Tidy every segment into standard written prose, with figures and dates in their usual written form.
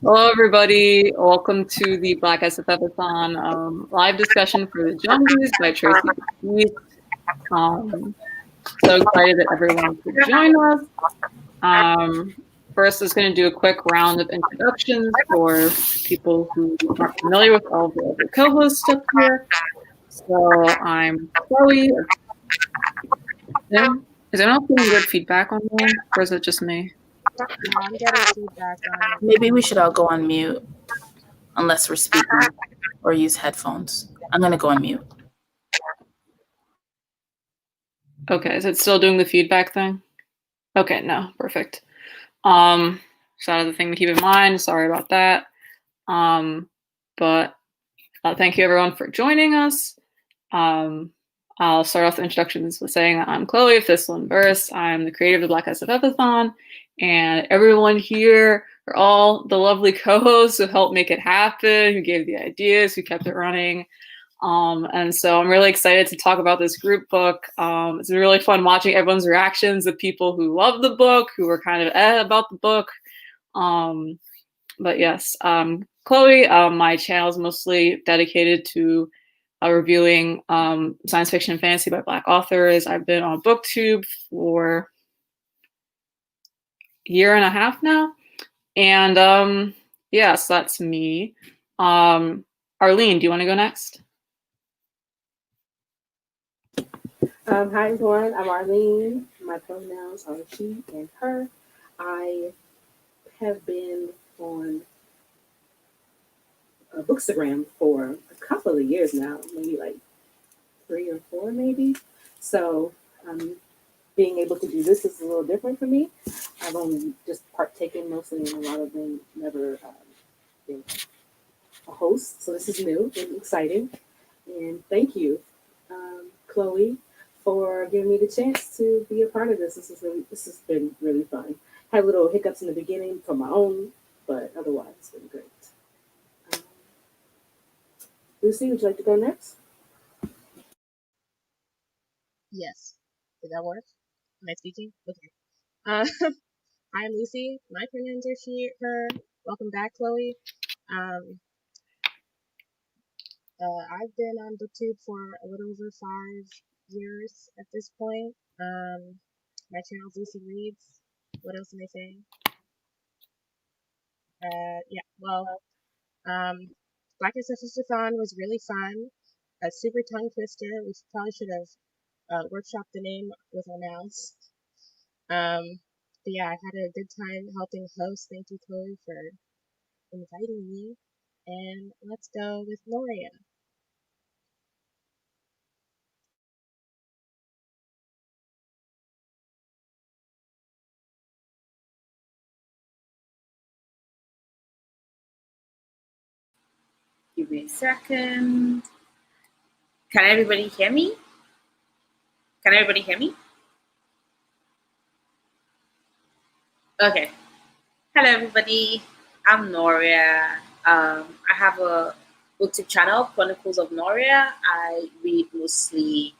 Hello, everybody. Welcome to the Black SFF-a-thon live discussion for the Jumbies by Tracey Baptiste. So excited that everyone could join us. First, is going to do a quick round of introductions for people who aren't familiar with all the other co-hosts up here. So I'm Chloe. Is anyone getting good feedback on me, or is it just me? No, I'm getting feedback on it. Maybe we should all go on mute unless we're speaking or use headphones. I'm going to go on mute. Okay, is it still doing the feedback thing? Okay, no, perfect. So that is a thing to keep in mind. Sorry about that. But thank you everyone for joining us. I'll start off the introductions with saying I'm Chloe of Thistle and Verse. I'm the creator of the Black SFF-a-thon, and everyone here are all the lovely co-hosts who helped make it happen, who gave the ideas, who kept it running. And so I'm really excited to talk about this group book. It's been really fun watching everyone's reactions of people who love the book, who were kind of about the book. But yes, Chloe, my channel is mostly dedicated to reviewing science fiction and fantasy by Black authors. I've been on BookTube for a year and a half now. And yes, that's me. Arlene, do you want to go next? Hi everyone, I'm Arlene. My pronouns are she and her. I have been on Bookstagram for a couple of years now, maybe like 3 or 4 maybe. So being able to do this is a little different for me. I've only just partaken mostly in a lot of them, never been a host. So this is new and exciting. And thank you, Chloe, for giving me the chance to be a part of this. This has been really fun. Had little hiccups in the beginning from my own, but otherwise it's been great. Lucy, would you like to go next? Yes. Did that work? Am I speaking? Okay. I'm Lucy. My pronouns are she, her. Welcome back, Chloe. I've been on BookTube for a little over 5 years at this point. My channel's Lucy Reads. What else am I saying? Black SFF-a-thon was really fun. A super tongue twister. We probably should have workshopped the name with our mouths. But yeah, I had a good time helping host. Thank you, Chloe, for inviting me. And let's go with Noria. Give me a second. Can everybody hear me? Can everybody hear me? Okay. Hello, everybody. I'm Noria. I have a BookTube channel, Chronicles of Noria. I read mostly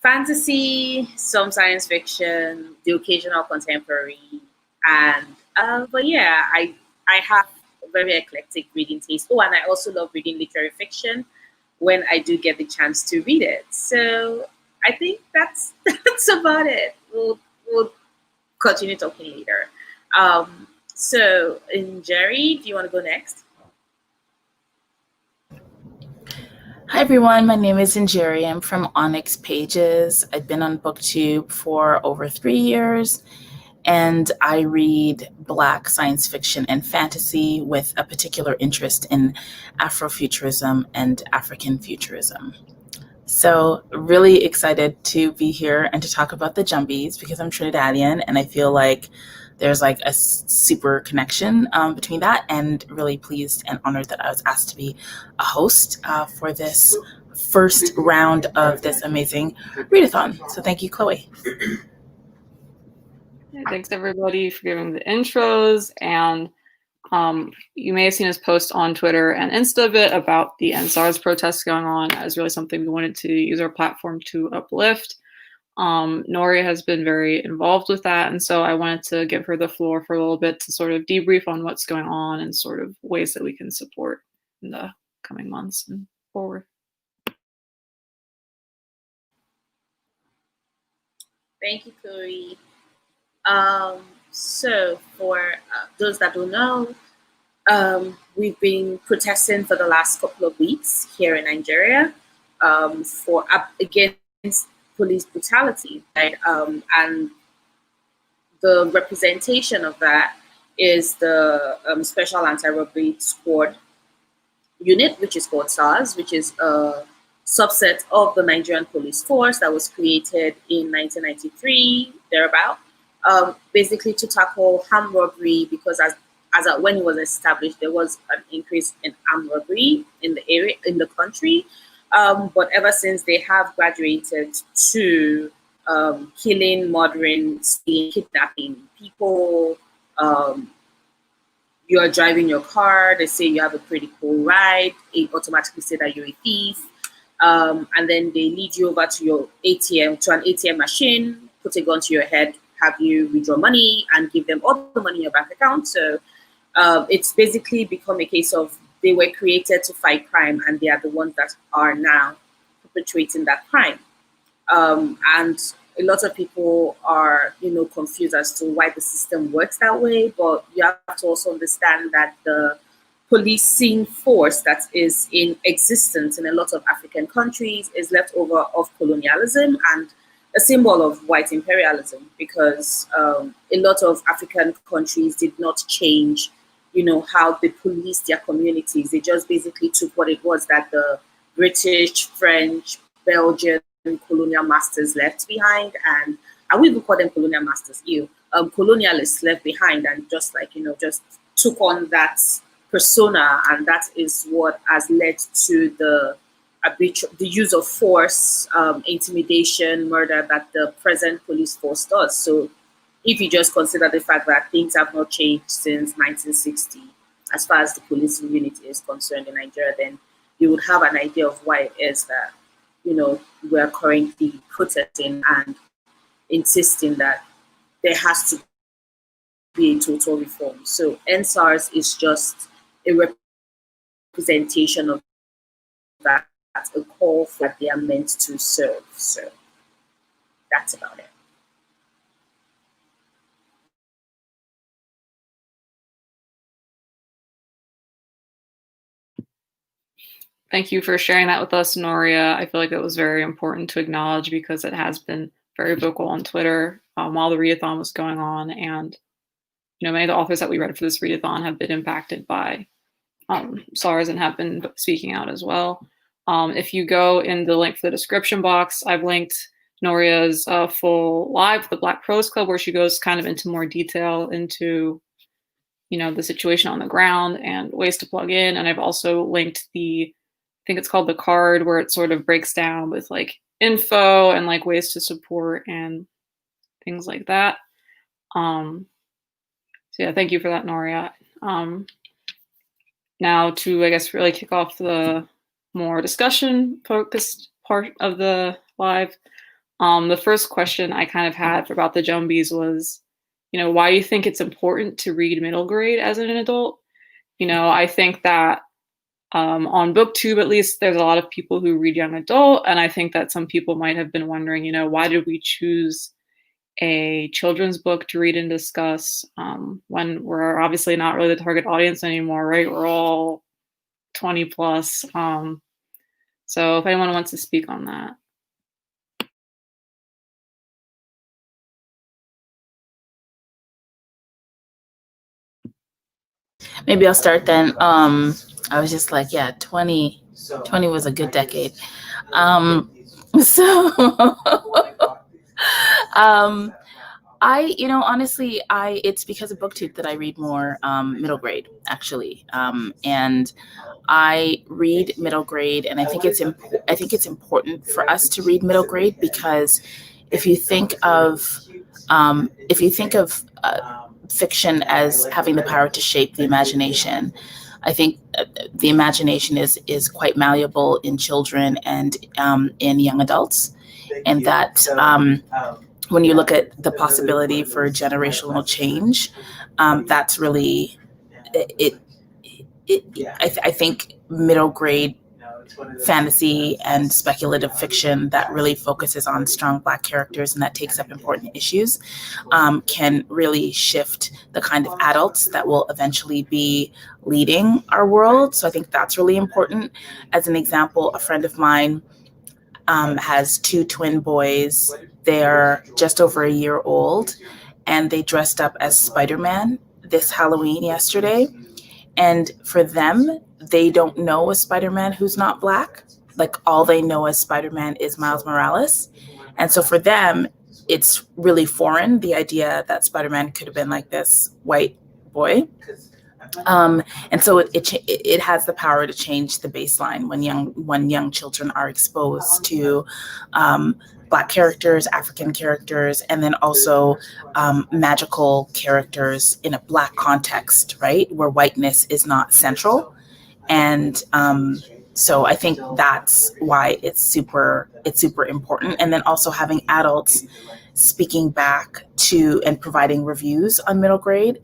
fantasy, some science fiction, the occasional contemporary, and but yeah, I have a very eclectic reading taste. Oh, and I also love reading literary fiction when I do get the chance to read it. So I think that's about it. We'll continue talking later. So, Jerry, do you want to go next? Hi everyone, my name is Njeri. I'm from Onyx Pages. I've been on BookTube for over 3 years, and I read Black science fiction and fantasy with a particular interest in Afrofuturism and African futurism. So really excited to be here and to talk about the Jumbies because I'm Trinidadian and I feel like there's like a super connection between that, and really pleased and honored that I was asked to be a host for this first round of this amazing readathon. So thank you, Chloe. Thanks everybody for giving the intros, and you may have seen us post on Twitter and Insta a bit about the EndSARS protests going on as really something we wanted to use our platform to uplift. Nori has been very involved with that, and so I wanted to give her the floor for a little bit to sort of debrief on what's going on and sort of ways that we can support in the coming months and forward. Thank you, Chloe. So for those that don't know, we've been protesting for the last couple of weeks here in Nigeria for against police brutality, right? And the representation of that is the Special Anti-Robbery Squad unit, which is called SARS, which is a subset of the Nigerian police force that was created in 1993, thereabout, basically to tackle armed robbery, because when it was established, there was an increase in armed robbery in the area, in the country. But ever since, they have graduated to killing, murdering, stealing, kidnapping people. You are driving your car, they say you have a pretty cool ride, it automatically say that you're a thief. And then they lead you over to your ATM, to an ATM machine, put a gun to your head, have you withdraw money and give them all the money in your bank account. So it's basically become a case of they were created to fight crime, and they are the ones that are now perpetuating that crime. And a lot of people are, confused as to why the system works that way. But you have to also understand that the policing force that is in existence in a lot of African countries is left over of colonialism and a symbol of white imperialism, because a lot of African countries did not change, how they policed their communities. They just basically took what it was that the British, French, Belgian colonial masters left behind, and I would even call them colonial masters, colonialists left behind, and just just took on that persona, and that is what has led to the use of force, intimidation, murder that the present police force does. So if you just consider the fact that things have not changed since 1960 as far as the police unit is concerned in Nigeria, then you would have an idea of why it is that we are currently protesting and insisting that there has to be a total reform. So EndSARS is just a representation of that, a call for what they are meant to serve. So that's about it. Thank you for sharing that with us, Noria. I feel like it was very important to acknowledge, because it has been very vocal on Twitter while the readathon was going on. And, many of the authors that we read for this readathon have been impacted by SARS and have been speaking out as well. If you go in the link for the description box, I've linked Noria's full live, the Black Prose Club, where she goes kind of into more detail into, the situation on the ground and ways to plug in. And I've also linked I think it's called the card, where it sort of breaks down with like info and like ways to support and things like that. So yeah, thank you for that, Noria. Now to, I guess, really kick off the more discussion focused part of the live. The first question I kind of had about the Jumbies was, why do you think it's important to read middle grade as an adult? I think that on BookTube, at least, there's a lot of people who read young adult, and I think that some people might have been wondering, why did we choose a children's book to read and discuss when we're obviously not really the target audience anymore, right? We're all 20 plus. So if anyone wants to speak on that. Maybe I'll start then. I was just like, yeah, 20 was a good decade. Honestly, it's because of BookTube that I read more middle grade, actually. And I read middle grade, and I think it's important for us to read middle grade, because if you think of fiction as having the power to shape the imagination, I think the imagination is quite malleable in children and in young adults. and that when you look at the possibility for generational change, that's really it. I think middle grade fantasy and speculative fiction that really focuses on strong Black characters and that takes up important issues can really shift the kind of adults that will eventually be leading our world. So I think that's really important. As an example, a friend of mine has two twin boys. They're just over a year old, and they dressed up as Spider-Man this Halloween yesterday. And for them, they don't know a Spider-Man who's not Black. Like all they know as Spider-Man is Miles Morales. And so for them, it's really foreign, the idea that Spider-Man could have been like this white boy. And so it has the power to change the baseline when young children are exposed to Black characters, African characters, and then also magical characters in a Black context, right, where whiteness is not central. And so I think that's why it's super important. And then also having adults speaking back to and providing reviews on middle grade,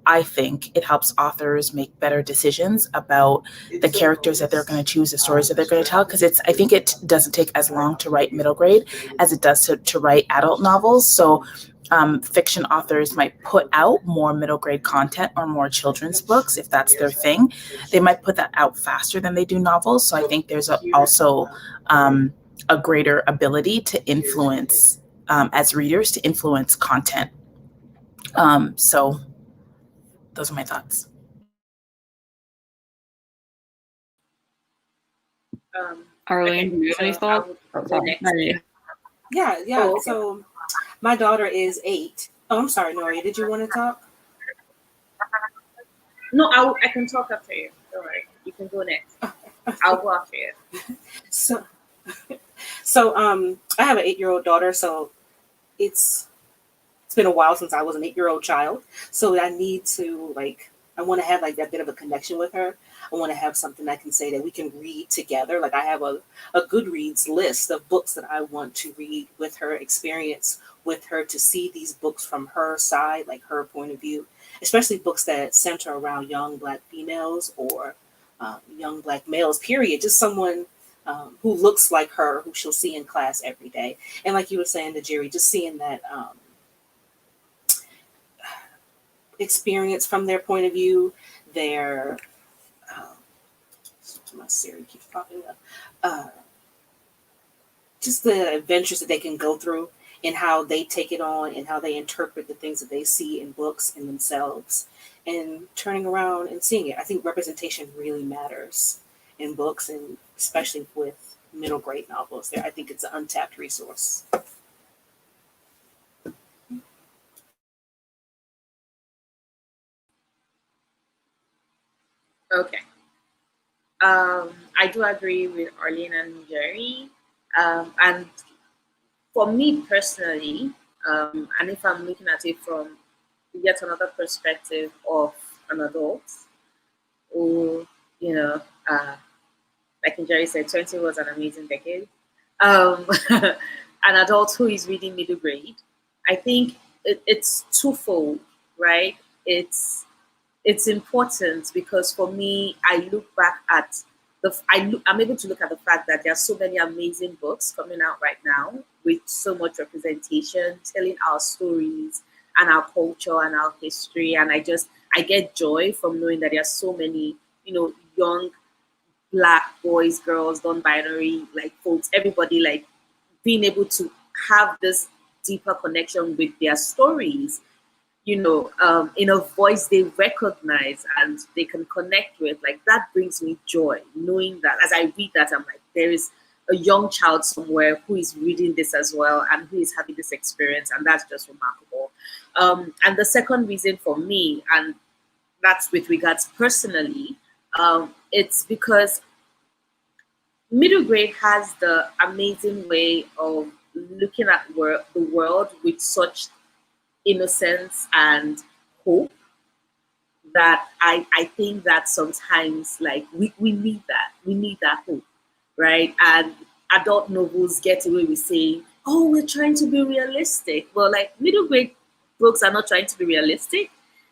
I think it helps authors make better decisions about the characters that they're going to choose, the stories that they're going to tell. Because I think it doesn't take as long to write middle grade as it does to write adult novels. So fiction authors might put out more middle grade content or more children's books if that's their thing. They might put that out faster than they do novels. So I think there's also a greater ability to influence as readers to influence content. So those are my thoughts. Arlene, do you have any thoughts? Yeah. Oh, okay. So my daughter is 8. Oh, I'm sorry, Noria. Did you want to talk? No, I can talk after you. Don't worry. You can go next. I'll go after you. So I have an 8-year-old daughter, so it's been a while since I was an 8-year-old child. So I need to I want to have that bit of a connection with her. I want to have something I can say that we can read together. Like I have a Goodreads list of books that I want to read with her, experience with her, to see these books from her side, like her point of view, especially books that center around young Black females or young Black males, period. Just someone who looks like her, who she'll see in class every day. And like you were saying to Jerry, just seeing that experience from their point of view, their my Siri keeps popping up. Just the adventures that they can go through and how they take it on and how they interpret the things that they see in books and themselves, and turning around and seeing it. I think representation really matters in books, and especially with middle grade novels. I think it's an untapped resource. Okay. I do agree with Arlene and Jerry. And for me personally, and if I'm looking at it from yet another perspective of an adult, who, like Jerry said, 20 was an amazing decade. An adult who is reading middle grade, I think it's twofold, right? It's important because for me, I look back at I'm able to look at the fact that there are so many amazing books coming out right now with so much representation, telling our stories and our culture and our history. And I get joy from knowing that there are so many, young Black boys, girls, non-binary, folks, everybody, being able to have this deeper connection with their stories, in a voice they recognize and they can connect with. That brings me joy, knowing that as I read that, I'm like, there is a young child somewhere who is reading this as well and who is having this experience, and that's just remarkable. And the second reason for me, and that's with regards personally, it's because middle grade has the amazing way of looking at the world with such innocence and hope that I think that sometimes we need that hope, right? And adult novels get away with saying, "Oh, we're trying to be realistic." Well, like middle grade books are not trying to be realistic.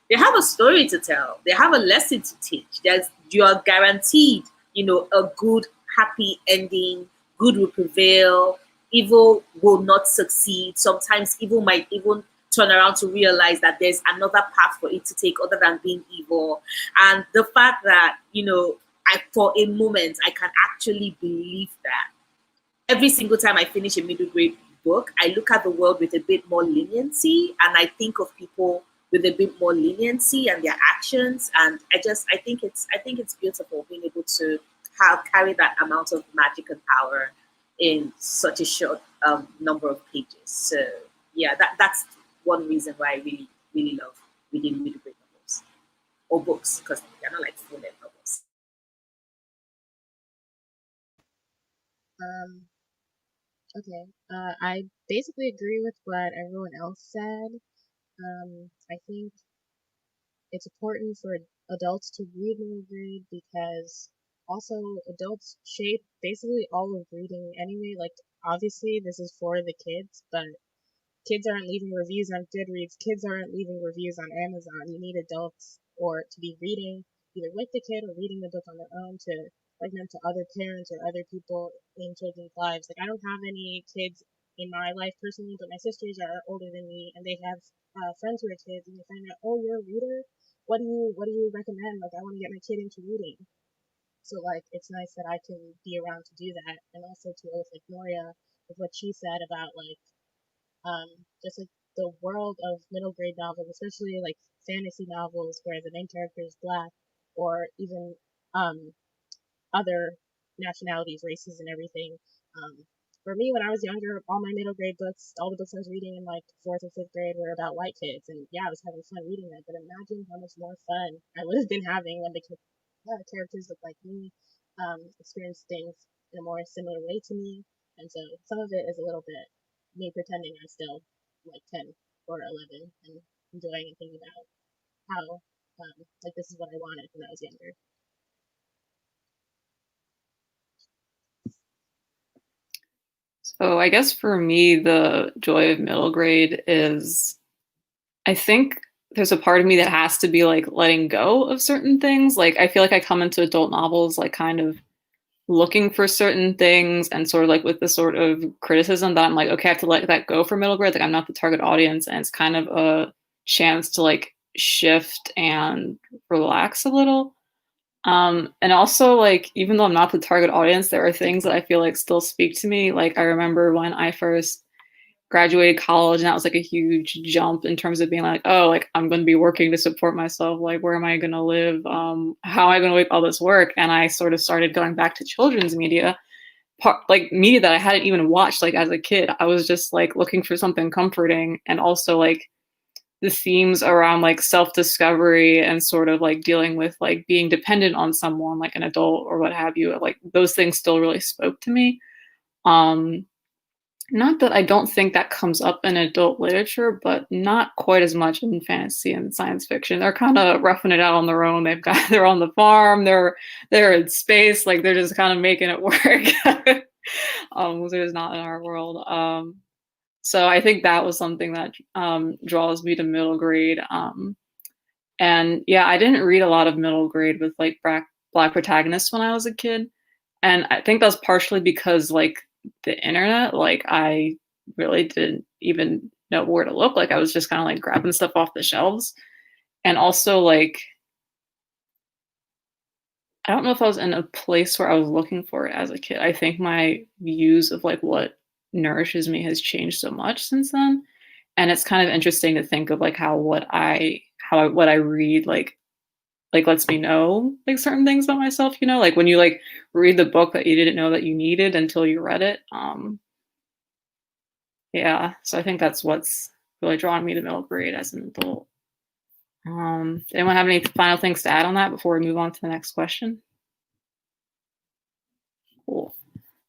They have a story to tell. They have a lesson to teach. You are guaranteed, a good, happy ending. Good will prevail. Evil will not succeed. Sometimes evil might even turn around to realize that there's another path for it to take other than being evil. And the fact that, for a moment, I can actually believe that. Every single time I finish a middle grade book, I look at the world with a bit more leniency, and I think of people with a bit more leniency and their actions. And I think it's beautiful being able to carry that amount of magic and power in such a short number of pages. So yeah, that's one reason why I really, really love reading middle grade novels or books, because they're not like full-length novels. Okay. I basically agree with what everyone else said. I think it's important for adults to read middle grade because also adults shape basically all of reading anyway. Like, obviously, this is for the kids, but kids aren't leaving reviews on Goodreads. Kids aren't leaving reviews on Amazon. You need adults or to be reading either with the kid or reading the book on their own to recommend to other parents or other people in children's lives. Like, I don't have any kids in my life personally, but my sisters are older than me and they have friends who are kids, and they find out, oh, you're a reader. What do you recommend? Like, I want to get my kid into reading. So like, it's nice that I can be around to do that, and also to go with like Noria with what she said about like just like the world of middle grade novels, especially like fantasy novels where the main character is black, or even other nationalities, races, and everything. For me, when I was younger, all my middle grade books, all the books I was reading in like fourth or fifth grade were about white kids, and yeah, I was having fun reading that. But imagine how much more fun I would have been having when the characters look like me, experience things in a more similar way to me, and so some of it is a little bit me pretending I'm still like 10 or 11 and enjoying and thinking about how like this is what I wanted when I was younger. So I guess for me, the joy of middle grade is, I think there's a part of me that has to be like letting go of certain things. Like, I feel like I come into adult novels like kind of looking for certain things and sort of like with the sort of criticism that I'm like, okay, I have to let that go for middle grade. Like, I'm not the target audience, and it's kind of a chance to like shift and relax a little. And also, like, even though I'm not the target audience, there are things that I feel like still speak to me. Like, I remember when I first graduated college, and that was like a huge jump in terms of being like, oh, like, I'm going to be working to support myself. Like, where am I going to live? How am I going to make all this work? And I sort of started going back to children's media, like media that I hadn't even watched like as a kid. I was just like looking for something comforting, and also like the themes around like self-discovery and sort of like dealing with like being dependent on someone like an adult or what have you, like those things still really spoke to me. um Not that I don't think that comes up in adult literature, but not quite as much in fantasy and science fiction. They're kind of roughing it out on their own. They're on the farm, they're in space, like they're just kind of making it work. Which is not in our world. So I think that was something that draws me to middle grade. And yeah, I didn't read a lot of middle grade with like black protagonists when I was a kid. And I think that's partially because like the internet, like I really didn't even know where to look. Like I was just kind of like grabbing stuff off the shelves. And also like I don't know if I was in a place where I was looking for it as a kid. I think my views of like what nourishes me has changed so much since then. And it's kind of interesting to think of like what I read like lets me know like certain things about myself, like when you like read the book that you didn't know that you needed until you read it. Yeah, so I think that's what's really drawn me to middle grade as an adult. Anyone have any final things to add on that before we move on to the next question? Cool.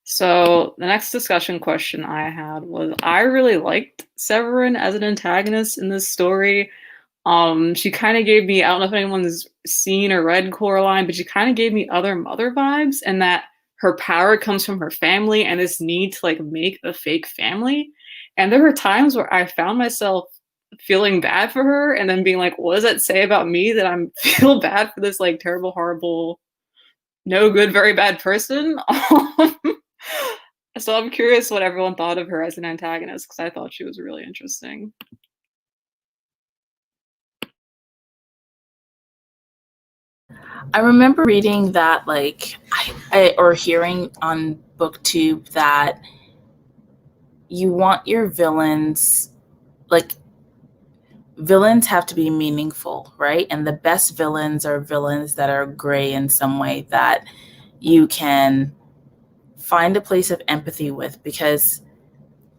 So the next discussion question I had was, I really liked Severin as an antagonist in this story. She kind of gave me, I don't know if anyone's seen or read Coraline, but she kind of gave me other mother vibes, and that her power comes from her family and this need to like make a fake family. And there were times where I found myself feeling bad for her and then being like, what does that say about me that I'm feel bad for this like terrible, horrible, no good, very bad person? So I'm curious what everyone thought of her as an antagonist because I thought she was really interesting. I remember reading that, like, or hearing on BookTube that you want your villains, like, villains have to be meaningful, right? And the best villains are villains that are gray in some way that you can find a place of empathy with, because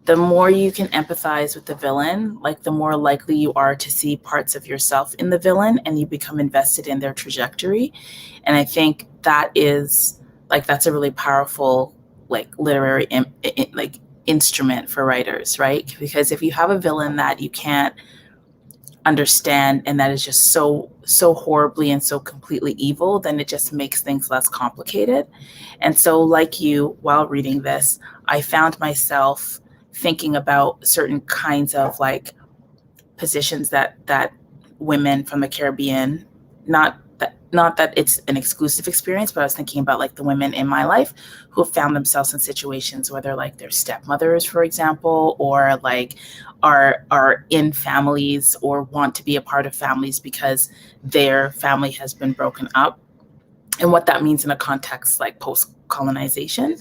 the more you can empathize with the villain, like the more likely you are to see parts of yourself in the villain and you become invested in their trajectory. And I think that is like, that's a really powerful, like literary like instrument for writers, right? Because if you have a villain that you can't understand and that is just so horribly and so completely evil, then it just makes things less complicated. And so, like you, while reading this, I found myself thinking about certain kinds of like positions that women from the Caribbean, not that it's an exclusive experience, but I was thinking about like the women in my life who have found themselves in situations where they're like their stepmothers, for example, or like are in families or want to be a part of families because their family has been broken up, and what that means in a context like post-colonization.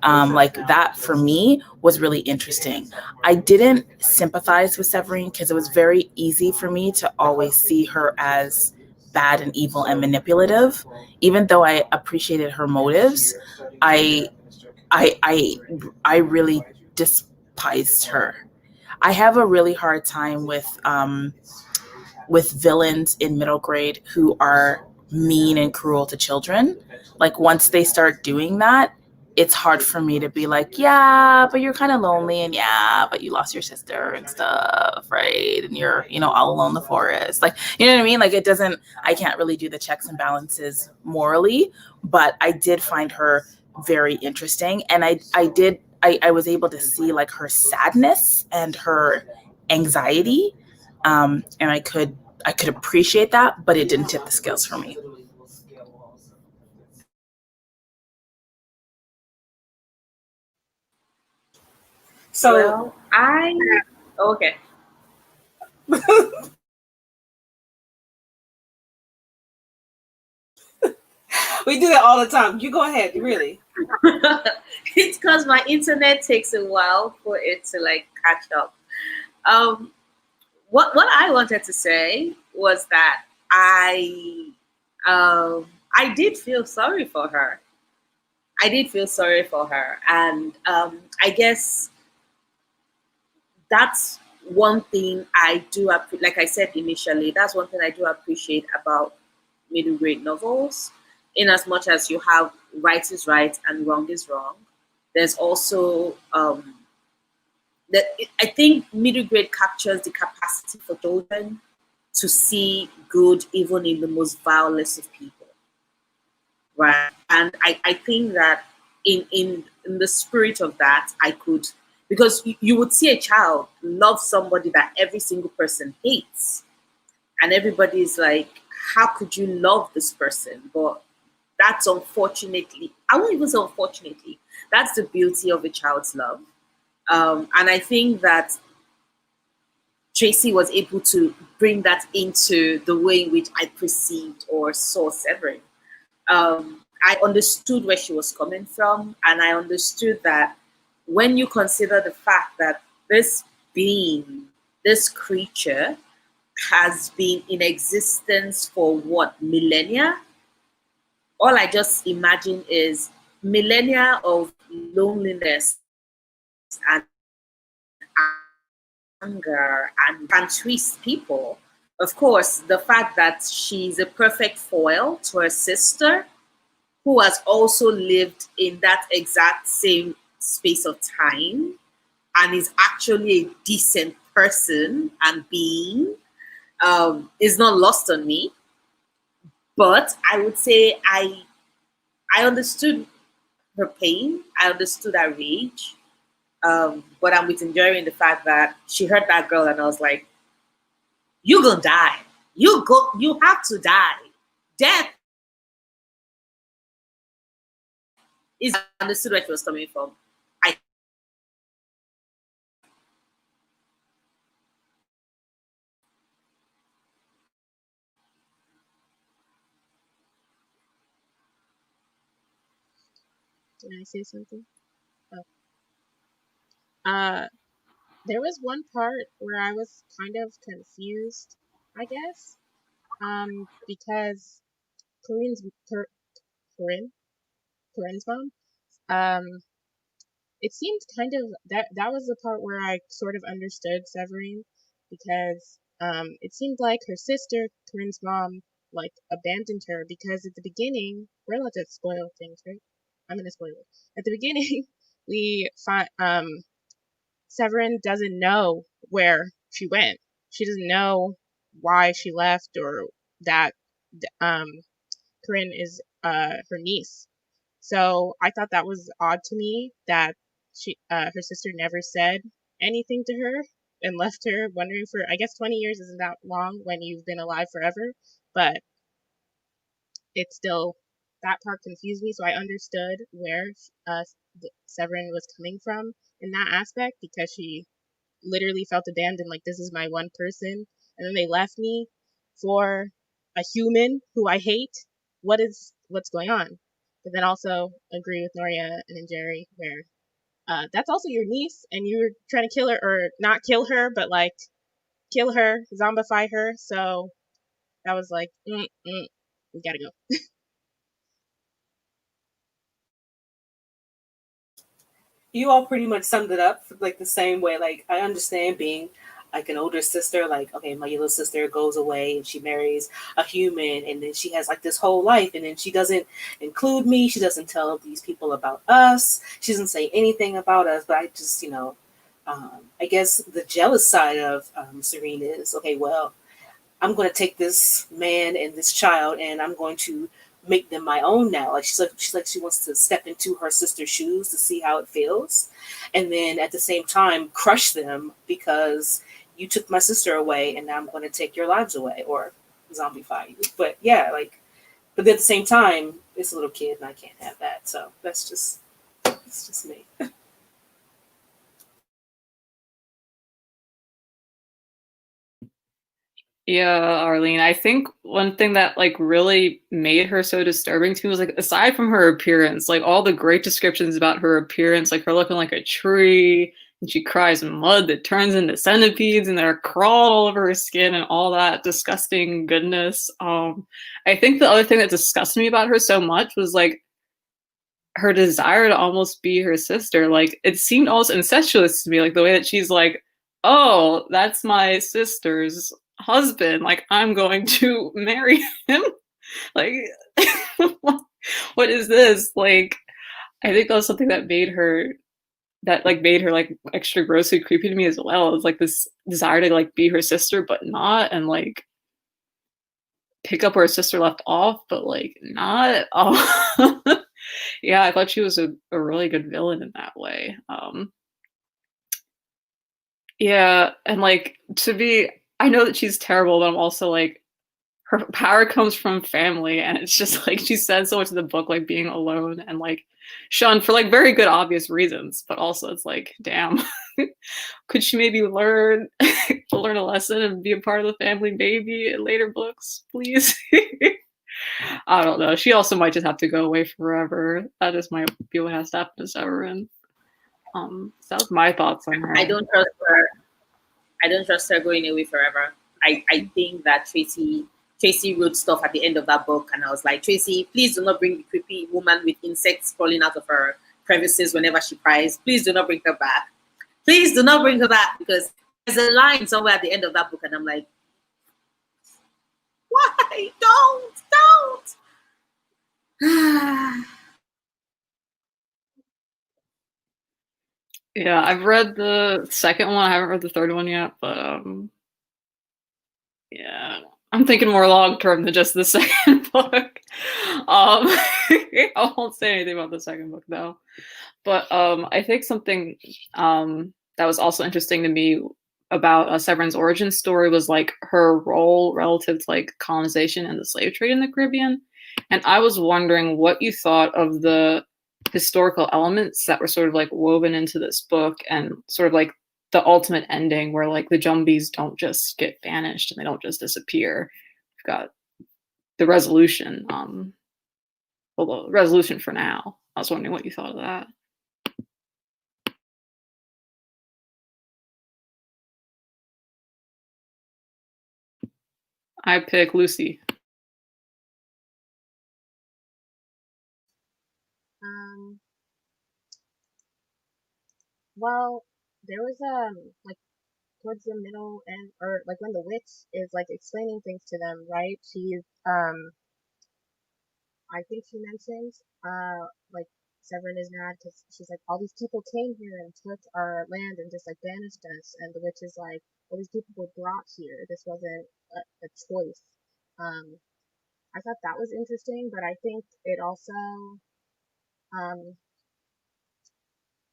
Like that for me was really interesting. I didn't sympathize with Severine because it was very easy for me to always see her as bad and evil and manipulative. Even though I appreciated her motives, I really despised her. I have a really hard time with villains in middle grade who are mean and cruel to children. Like once they start doing that, it's hard for me to be like, yeah, but you're kind of lonely, and yeah, but you lost your sister and stuff, right? And you're, all alone in the forest. Like, you know what I mean? Like I can't really do the checks and balances morally, but I did find her very interesting. And I was able to see like her sadness and her anxiety. And I could appreciate that, but it didn't tip the scales for me. So Well, okay. we do that all the time. You go ahead, really. It's because my internet takes a while for it to like catch up. What I wanted to say was that I did feel sorry for her. I did feel sorry for her, and I guess that's one thing I do. Like I said initially, that's one thing I do appreciate about middle grade novels. In as much as you have right is right and wrong is wrong, there's also I think middle grade captures the capacity for children to see good even in the most vilest of people, right? And I think that in the spirit of that, I could, because you would see a child love somebody that every single person hates, and everybody's like, how could you love this person? But that's unfortunately, I won't even say unfortunately, that's the beauty of a child's love. And I think that Tracey was able to bring that into the way in which I perceived or saw Severin. I understood where she was coming from, and I understood that when you consider the fact that this being, this creature, has been in existence for what, millennia? All I just imagine is millennia of loneliness and anger and can twist people. Of course, the fact that she's a perfect foil to her sister, who has also lived in that exact same space of time and is actually a decent person and being, is not lost on me. But I would say I understood her pain. I understood her rage. But I'm with enjoying the fact that she hurt that girl, and I was like, "You gonna die. You have to die. Death is." I understood where she was coming from. Did I say something? Oh. There was one part where I was kind of confused, I guess. Because Corinne's mom, it seemed kind of that was the part where I sort of understood Severine, because it seemed like her sister, Corinne's mom, like abandoned her, because at the beginning, we're allowed to spoil things, right? I'm gonna spoil it. At the beginning, we find Severin doesn't know where she went. She doesn't know why she left, or that Corinne is her niece. So I thought that was odd to me that her sister never said anything to her and left her wondering for, I guess 20 years isn't that long when you've been alive forever, but it's still, that part confused me, so I understood where Severin was coming from in that aspect, because she literally felt abandoned, like, this is my one person, and then they left me for a human who I hate. What's going on? But then also agree with Noria and Jerry, where that's also your niece, and you're trying to kill her, or not kill her, but like kill her, zombify her. So that was like, we gotta go. You all pretty much summed it up like the same way. Like, I understand being like an older sister, like, okay, my little sister goes away and she marries a human, and then she has like this whole life, and then she doesn't include me, she doesn't tell these people about us, she doesn't say anything about us. But I just, I guess the jealous side of Serene is, okay, well, I'm going to take this man and this child, and I'm going to make them my own now. Like, she wants to step into her sister's shoes to see how it feels, and then at the same time crush them because you took my sister away, and now I'm going to take your lives away or zombify you. But yeah, like, but at the same time, it's a little kid, and I can't have that. So it's just me. Yeah, Arlene. I think one thing that like really made her so disturbing to me was like, aside from her appearance, like all the great descriptions about her appearance, like her looking like a tree, and she cries mud that turns into centipedes, and they're crawled all over her skin, and all that disgusting goodness. I think the other thing that disgusted me about her so much was like her desire to almost be her sister. Like it seemed almost incestuous to me, like the way that she's like, oh, that's my sister's husband, like I'm going to marry him. Like what is this? Like I think that was something that made her like extra grossly creepy to me as well. It's like this desire to like be her sister but not, and like pick up where her sister left off but like not. Oh. Yeah, I thought she was a really good villain in that way. Yeah, and like I know that she's terrible, but I'm also like, her power comes from family, and it's just like she says so much in the book, like being alone and like shunned for like very good obvious reasons, but also it's like, damn, could she maybe learn learn a lesson and be a part of the family maybe in later books, please? I don't know. She also might just have to go away forever. That just might be what has to happen to Severin. So that was my thoughts on her. I don't trust her. I don't trust her going away forever. I think that Tracey wrote stuff at the end of that book, and I was like, Tracey, please do not bring the creepy woman with insects crawling out of her crevices whenever she cries. Please do not bring her back. Please do not bring her back, because there's a line somewhere at the end of that book, and I'm like, why? Don't. Yeah, I've read the second one. I haven't read the third one yet, but yeah, I'm thinking more long term than just the second book. I won't say anything about the second book though. But I think something that was also interesting to me about Severin's origin story was like her role relative to like colonization and the slave trade in the Caribbean. And I was wondering what you thought of the historical elements that were sort of like woven into this book and sort of like the ultimate ending where like the Jumbies don't just get banished and they don't just disappear. We've got the resolution, well, the resolution for now. I was wondering what you thought of that. I pick Lucy. Well, there was like towards the middle end, or like when the witch is like explaining things to them, right? She's I think she mentioned like Severin is mad because she's like, all these people came here and took our land and just like banished us, and the witch is like, all these people were brought here. This wasn't a choice. Um, I thought that was interesting, but I think it also um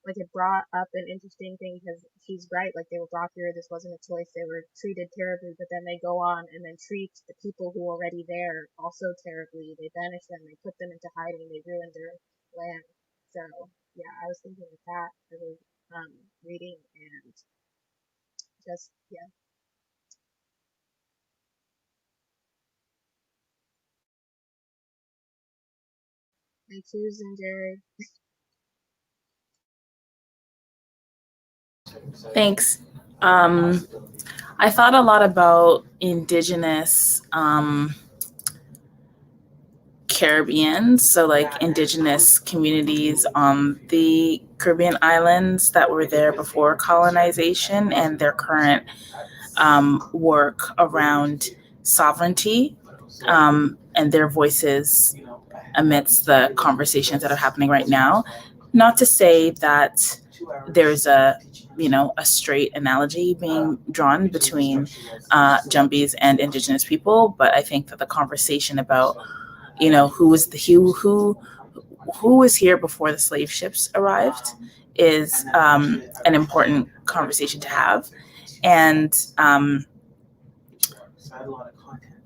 like it brought up an interesting thing because she's right, like they were brought here, this wasn't a choice, they were treated terribly, but then they go on and then treat the people who were already there also terribly. They banish them, they put them into hiding, they ruined their land. So yeah, I was thinking of that. I was reading and just yeah. And Susan, Jerry. Thanks. I thought a lot about indigenous Caribbeans, so like indigenous communities on the Caribbean islands that were there before colonization and their current work around sovereignty and their voices amidst the conversations that are happening right now. Not to say that there's a straight analogy being drawn between Jumbies and Indigenous people, but I think that the conversation about who was the who was here before the slave ships arrived is an important conversation to have, and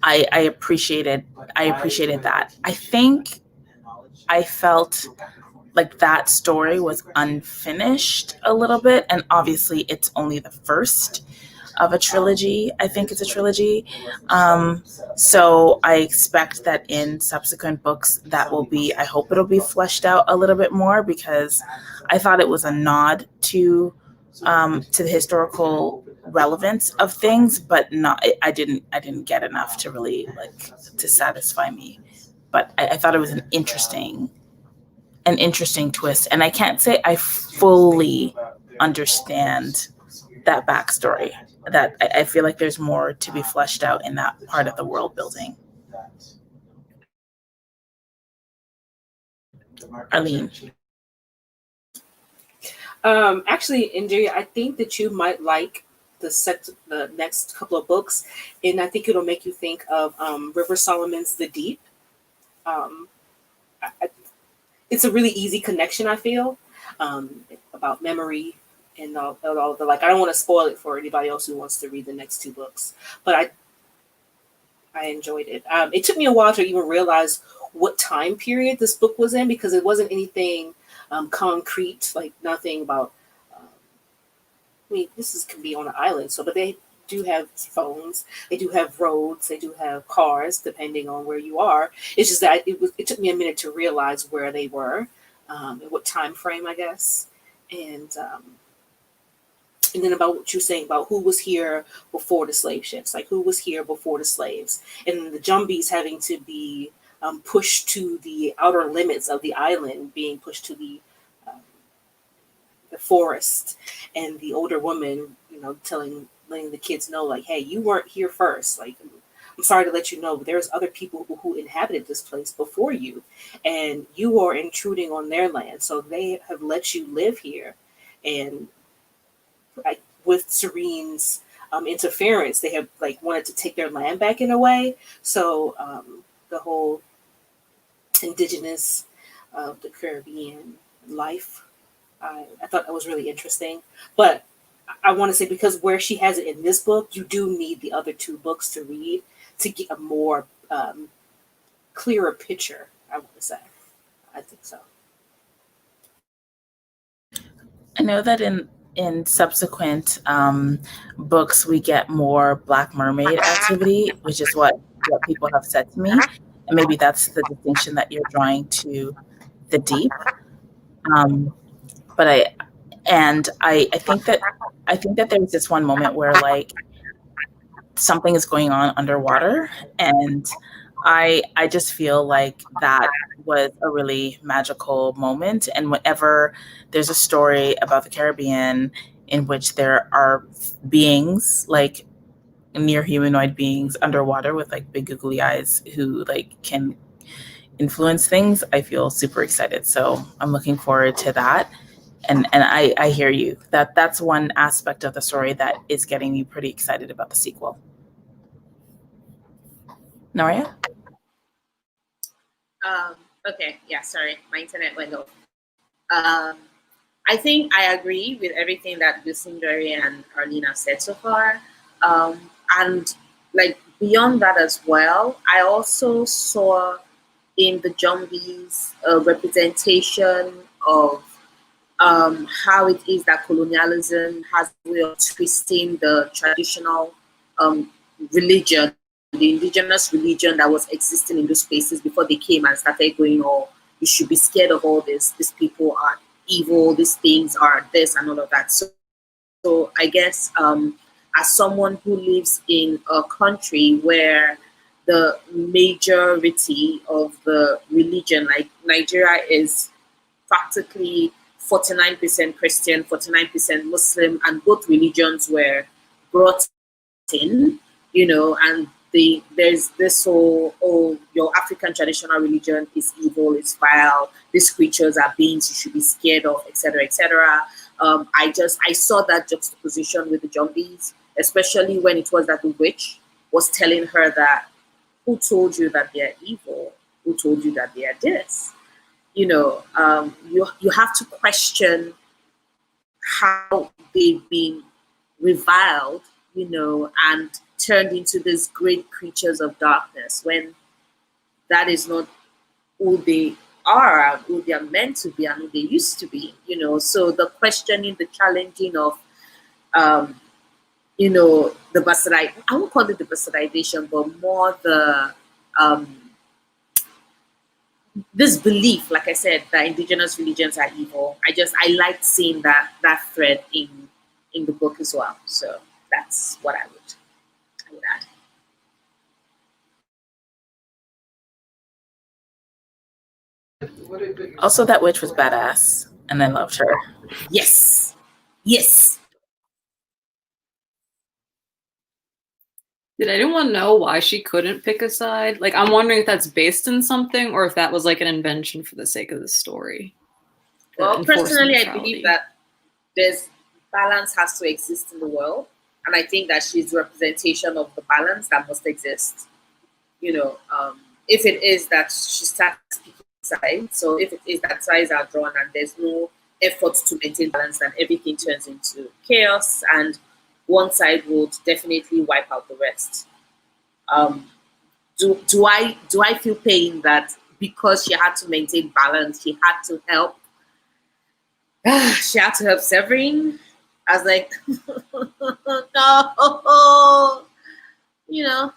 I appreciated that. I think I felt like that story was unfinished a little bit, and obviously it's only the first of a trilogy. I think it's a trilogy. So I expect that in subsequent books I hope it'll be fleshed out a little bit more, because I thought it was a nod to the historical relevance of things, but not, I didn't get enough to really to satisfy me. But I thought it was an interesting twist. And I can't say I fully understand that backstory. That I feel like there's more to be fleshed out in that part of the world building. Arlene. Actually, NJ, I think that you might like the next couple of books, and I think it'll make you think of River Solomon's The Deep. It's a really easy connection, I feel, about memory and all the like. I don't want to spoil it for anybody else who wants to read the next two books, but I enjoyed it. It took me a while to even realize what time period this book was in, because it wasn't anything concrete, like nothing about. I mean, can be on an island, but they do have phones, they do have roads, they do have cars, depending on where you are. It's just that it took me a minute to realize where they were, and what time frame, I guess, and then about what you're saying about who was here before the slave ships, like who was here before the slaves, and the Jumbies having to be pushed to the outer limits of the island, being pushed to the forest, and the older woman, letting the kids know, like, hey, you weren't here first. Like, I'm sorry to let you know, but there's other people who inhabited this place before you, and you are intruding on their land. So they have let you live here, and with Serene's interference, they have wanted to take their land back in a way. So the whole indigenous of the Caribbean life. I thought that was really interesting. But I want to say, because where she has it in this book, you do need the other two books to read to get a more clearer picture, I want to say. I think so. I know that in subsequent books we get more Black Mermaid activity, which is what people have said to me, and maybe that's the distinction that you're drawing to the deep. But I think that there's this one moment where like something is going on underwater, and I just feel like that was a really magical moment. And whenever there's a story about the Caribbean in which there are beings like near humanoid beings underwater with like big googly eyes who like can influence things, I feel super excited. So I'm looking forward to that. And I hear you. That's one aspect of the story that is getting me pretty excited about the sequel. Noria? Okay, yeah, sorry, my internet went off. I think I agree with everything that Lucinda and Arlene said so far. And like beyond that as well, I also saw in the Jumbies a representation of how it is that colonialism has a way of twisting the traditional um, religion, the indigenous religion that was existing in those spaces before they came and started going, oh, you should be scared of all this. These people are evil. These things are this and all of that. So I guess as someone who lives in a country where the majority of the religion, like Nigeria, is practically 49% Christian, 49% Muslim, and both religions were brought in, and there's this whole, oh, your African traditional religion is evil, it's vile, these creatures are beings you should be scared of, etc., etc. I saw that juxtaposition with the Jumbies, especially when it was that the witch was telling her that, who told you that they're evil? Who told you that they are this? You have to question how they've been reviled, and turned into these great creatures of darkness when that is not who they are and who they are meant to be and who they used to be, So the questioning, the challenging of, the bastardization, I won't call it the bastardization, but more the this belief, like I said, that indigenous religions are evil. I liked seeing that thread in the book as well. So that's what I would add. Also, that witch was badass, and I loved her. Yes. Yes. Did anyone know why she couldn't pick a side? Like, I'm wondering if that's based in something or if that was like an invention for the sake of the story. Well, personally, I believe that there's balance has to exist in the world. And I think that she's representation of the balance that must exist. If it is that she starts picking sides, so if it is that sides are drawn and there's no effort to maintain balance, then everything turns into chaos, and one side would definitely wipe out the rest. Do I feel pain that because she had to maintain balance, she had to help? She had to help Severin. I was like, no,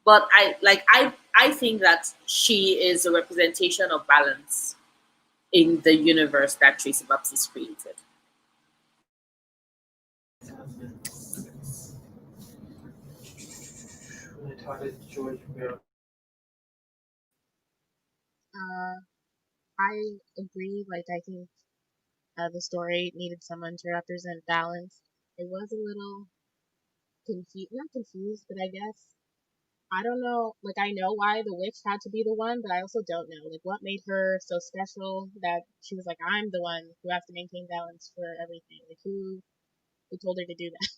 But I think that she is a representation of balance in the universe that Tracey Baptiste created. I agree. Like, I think the story needed someone to represent balance. It was a little not confused, but I guess I don't know. Like, I know why the witch had to be the one, but I also don't know. Like, what made her so special that she was like, I'm the one who has to maintain balance for everything. Like, who told her to do that?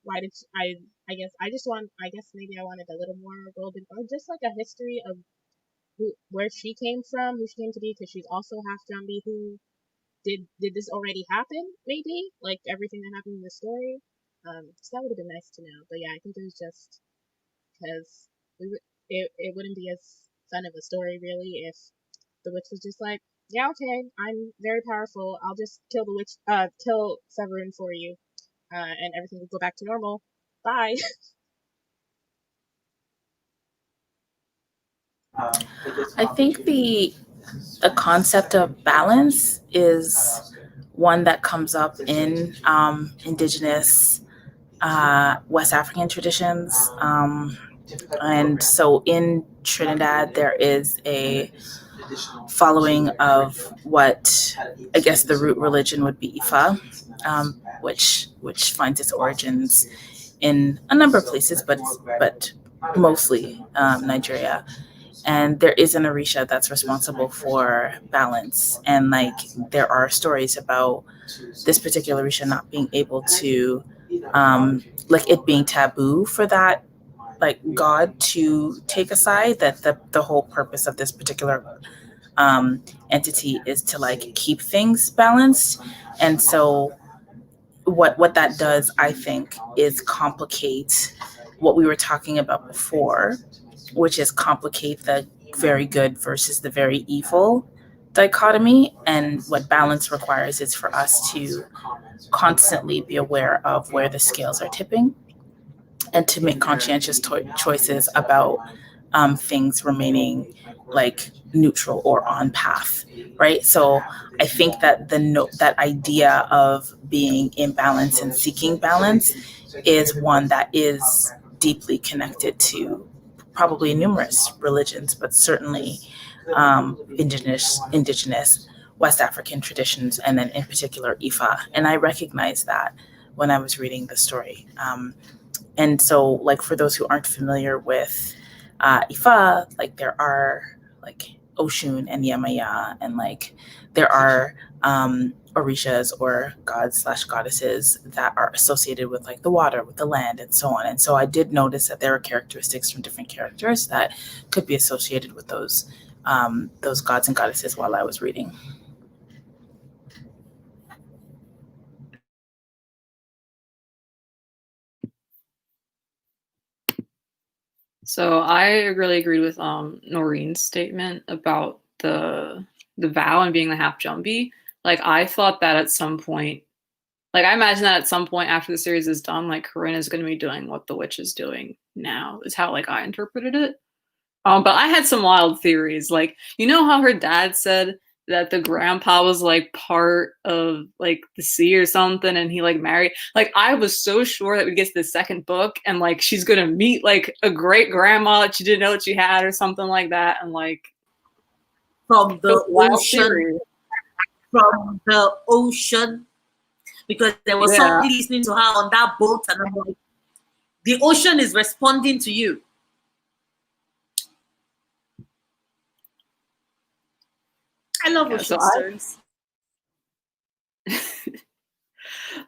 Why did I guess I just want. I guess maybe I wanted a little more golden, or just like a history of where she came from, who she came to be, because she's also half Jumbie. Who did this already happen? Maybe like everything that happened in the story. So that would have been nice to know. But yeah, I think it was just because it wouldn't be as fun of a story really if the witch was just like, yeah, okay, I'm very powerful. I'll just kill the witch, kill Severin for you, and everything will go back to normal. Bye. I think the concept of balance is one that comes up in indigenous West African traditions. And so in Trinidad, there is a following of what I guess the root religion would be Ifa, which finds its origins in a number of places, but mostly Nigeria. And there is an Orisha that's responsible for balance. And like there are stories about this particular Orisha not being able to, like it being taboo for that like God to take a side. That the whole purpose of this particular entity is to like keep things balanced. And so what that does, I think, is complicate what we were talking about before, which is complicate the very good versus the very evil dichotomy. And what balance requires is for us to constantly be aware of where the scales are tipping and to make conscientious choices about things remaining like neutral or on path, right? So I think that that idea of being in balance and seeking balance is one that is deeply connected to probably numerous religions, but certainly indigenous West African traditions, and then in particular Ifa. And I recognize that when I was reading the story. And so, like, for those who aren't familiar with Ifa, like, there are, like, Oshun and Yamaya, and, like, there are Orishas or gods / goddesses that are associated with, like, the water, with the land, and so on. And so I did notice that there are characteristics from different characters that could be associated with those gods and goddesses while I was reading. So I really agreed with Noreen's statement about the vow and being the half Jumbie. Like I thought that at some point, like I imagine that at some point after the series is done, like Corinne is going to be doing what the witch is doing now. Is how like I interpreted it. But I had some wild theories. Like you know how her dad said that the grandpa was like part of like the sea or something and he like married, like I was so sure that we get to the second book and like she's gonna meet like a great grandma that she didn't know that she had or something like that, and like From the wild ocean, theory. because there was somebody listening to her on that boat, and I'm like, the ocean is responding to you. I love ocean stories.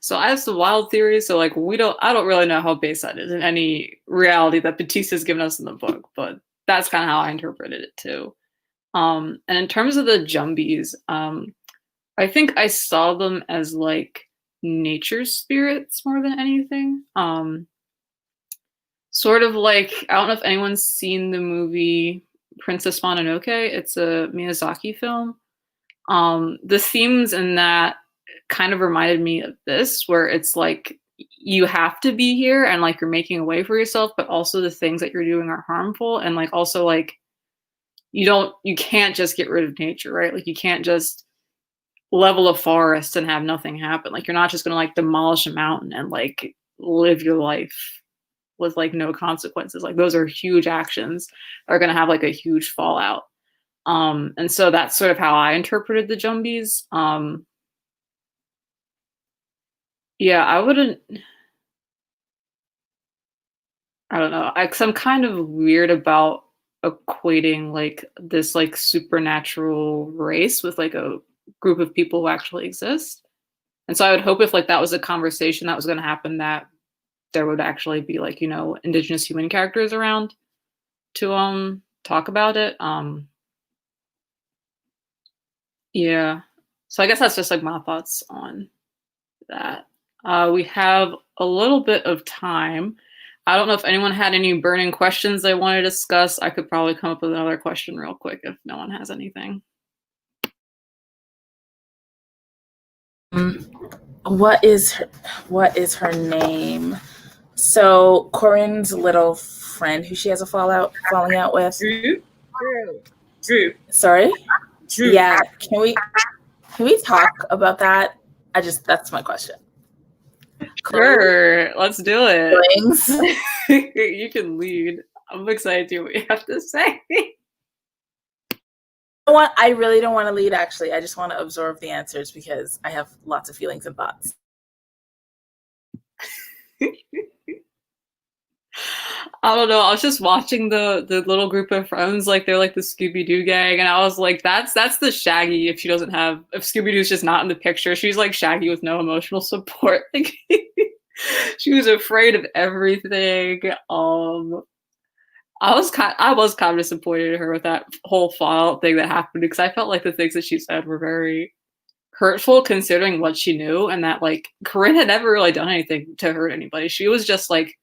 So I have some wild theories. So like I don't really know how based that is in any reality that Baptiste has given us in the book, but that's kind of how I interpreted it too. And in terms of the Jumbies, I think I saw them as like nature spirits more than anything. Sort of like, I don't know if anyone's seen the movie Princess Mononoke. It's a Miyazaki film. The themes in that kind of reminded me of this, where it's like you have to be here and like you're making a way for yourself, but also the things that you're doing are harmful, and like also like you can't just get rid of nature, right? Like you can't just level a forest and have nothing happen. Like you're not just gonna like demolish a mountain and like live your life with like no consequences. Like those are huge actions that are gonna have like a huge fallout. And so that's sort of how I interpreted the Jumbies. Yeah, I don't know. Cause I'm kind of weird about equating like this like supernatural race with like a group of people who actually exist. And so I would hope if like that was a conversation that was going to happen, that there would actually be like, you know, indigenous human characters around to talk about it. Yeah. So I guess that's just like my thoughts on that. We have a little bit of time. I don't know if anyone had any burning questions they want to discuss. I could probably come up with another question real quick if no one has anything. What is her name? So Corinne's little friend who she has a falling out with. Drew. Sorry? Drew. Yeah. Can we talk about that? That's my question. Sure, let's do it. Feelings. You can lead. I'm excited to hear what you have to say. I really don't want to lead, actually. I just want to absorb the answers because I have lots of feelings and thoughts. I don't know. I was just watching the little group of friends, like they're like the Scooby Doo gang, and I was like, that's the Shaggy. If Scooby Doo's just not in the picture, she's like Shaggy with no emotional support. Like she was afraid of everything. I was kind of disappointed in her with that whole fallout thing that happened because I felt like the things that she said were very hurtful considering what she knew, and that like Corinne had never really done anything to hurt anybody. She was just like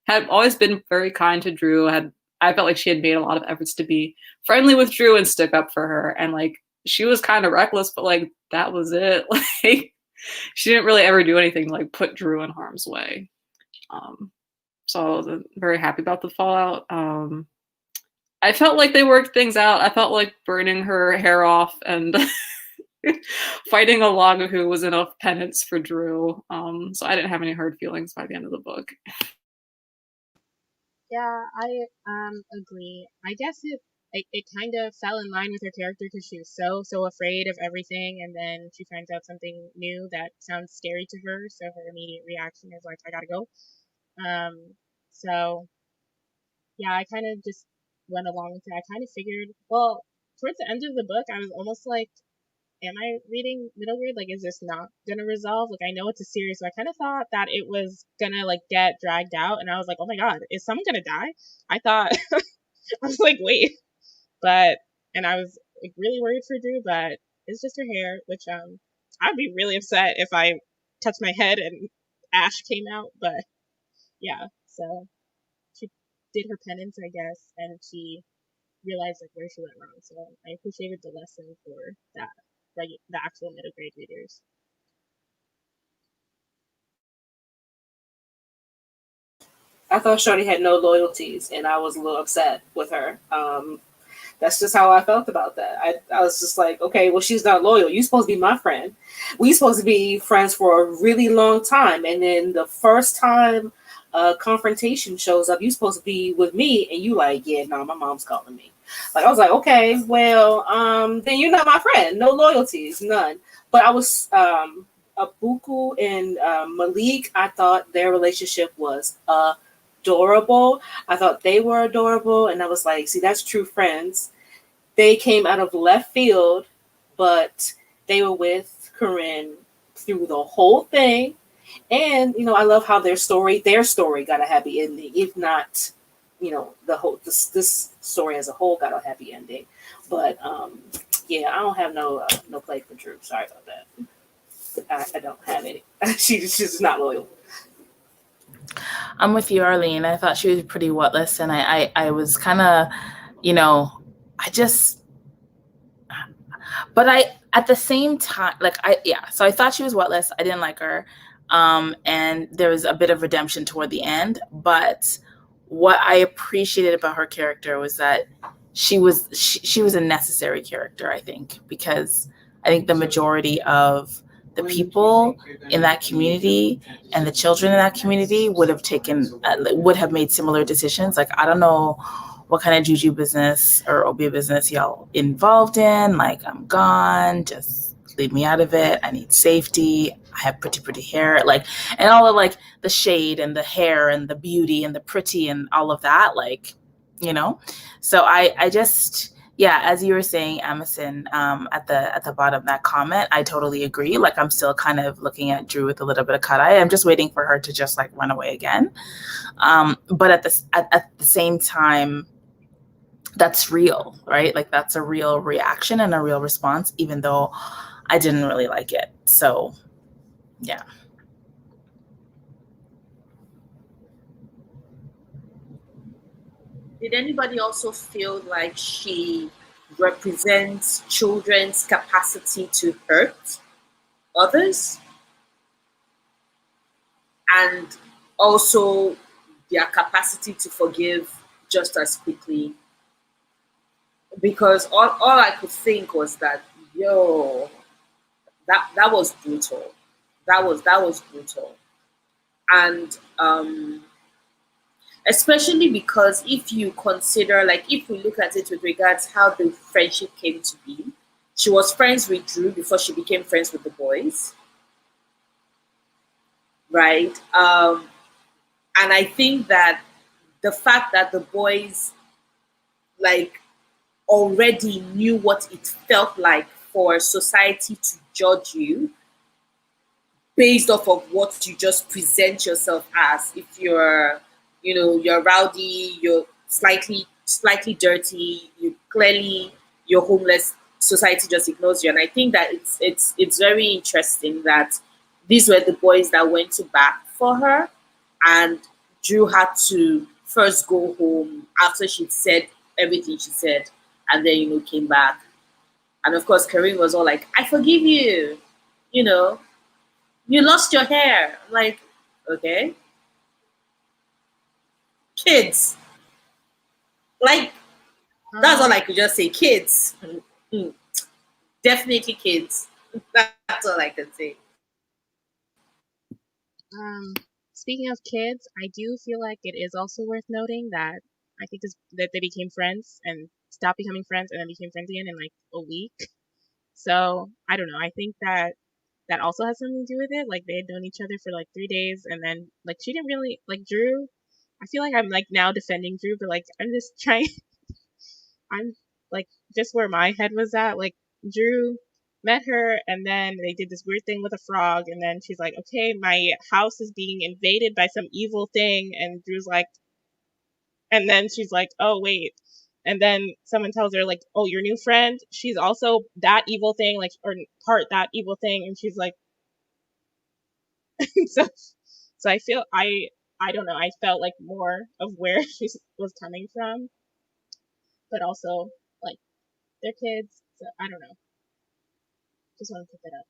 had always been very kind to Drew. I felt like she had made a lot of efforts to be friendly with Drew and stick up for her, and like she was kind of reckless, but like that was it. Like she didn't really ever do anything to like put Drew in harm's way. So I wasn't very happy about the fallout. I felt like they worked things out. I felt like burning her hair off and fighting a Lagahu was enough penance for Drew. So I didn't have any hard feelings by the end of the book. Yeah, I agree. I guess it kind of fell in line with her character because she was so afraid of everything, and then she finds out something new that sounds scary to her, so her immediate reaction is like, I gotta go. So yeah, I kind of just went along with it. I kind of figured, well, towards the end of the book, I was almost like, am I reading middle grade? Like, is this not gonna resolve? Like, I know it's a series, so I kind of thought that it was gonna like get dragged out, and I was like, oh my god, is someone gonna die? I thought, I was like, wait, and I was like really worried for Drew, but it's just her hair, which I'd be really upset if I touched my head and ash came out, but yeah, so she did her penance, I guess, and she realized like where she went wrong. So I appreciated the lesson for that, like the actual middle grade readers. I thought Shorty had no loyalties, and I was a little upset with her. That's just how I felt about that. I was just like, okay, well, she's not loyal. You're supposed to be my friend. We supposed to be friends for a really long time, and then the first time a confrontation shows up, you're supposed to be with me, and you like, yeah, no, my mom's calling me. Like, I was like, okay, well, then you're not my friend. No loyalties, none. But I was Abuku and Malik. I thought their relationship was adorable. I thought they were adorable, and I was like, see, that's true friends. They came out of left field, but they were with Corinne through the whole thing. And I love how their story got a happy ending, if not, the whole this story as a whole got a happy ending. But yeah, I don't have no play for Drew. Sorry about that. I don't have any. She's just not loyal. I'm with you, Arlene. I thought she was pretty whatless, and I was kind of, but at the same time, so I thought she was whatless. I didn't like her. And there was a bit of redemption toward the end, but what I appreciated about her character was that she was a necessary character, I think, because I think the majority of the people in that community and the children in that community would have made similar decisions. Like, I don't know what kind of juju business or obeah business y'all involved in. Like, I'm gone, just leave me out of it. I need safety. I have pretty hair, and all of the shade and the hair and the beauty and the pretty and all of that, So I just, yeah, as you were saying, Amazon, at the bottom of that comment, I totally agree. Like, I'm still kind of looking at Drew with a little bit of cut eye. I'm just waiting for her to just run away again. But at the same time, that's real, right? Like that's a real reaction and a real response, even though I didn't really like it. So yeah. Did anybody also feel like she represents children's capacity to hurt others and also their capacity to forgive just as quickly? Because all I could think was that, yo, that was brutal. That was brutal. And especially because if you consider, like, if we look at it with regards how the friendship came to be, she was friends with Drew before she became friends with the boys, right? And I think that the fact that the boys, like, already knew what it felt like for society to judge you based off of what you just present yourself as. If you're, you're rowdy, you're slightly dirty, you're homeless, society just ignores you. And I think that it's very interesting that these were the boys that went to bat for her, and Drew had to first go home after she'd said everything she said, and then came back. And of course Kareem was all like, I forgive you, you know you lost your hair. I'm like, okay. Kids. Like, that's all I could just say. Kids. Definitely kids. That's all I can say. Speaking of kids, I do feel like it is also worth noting that I think that they became friends and stopped becoming friends and then became friends again in like a week. So I don't know. I think that also has something to do with it. Like they had known each other for like 3 days, and then like she didn't really like Drew. I feel like I'm like now defending Drew, but like I'm just trying. I'm like just where my head was at. Like Drew met her, and then they did this weird thing with a frog, and then she's like, "Okay, my house is being invaded by some evil thing," and Drew's like, and then she's like, "Oh wait." And then someone tells her like, "Oh, your new friend, she's also that evil thing, like, or part that evil thing," and she's like, so I feel I don't know, I felt like more of where she was coming from, but also like they're kids, so I don't know. Just want to put that up.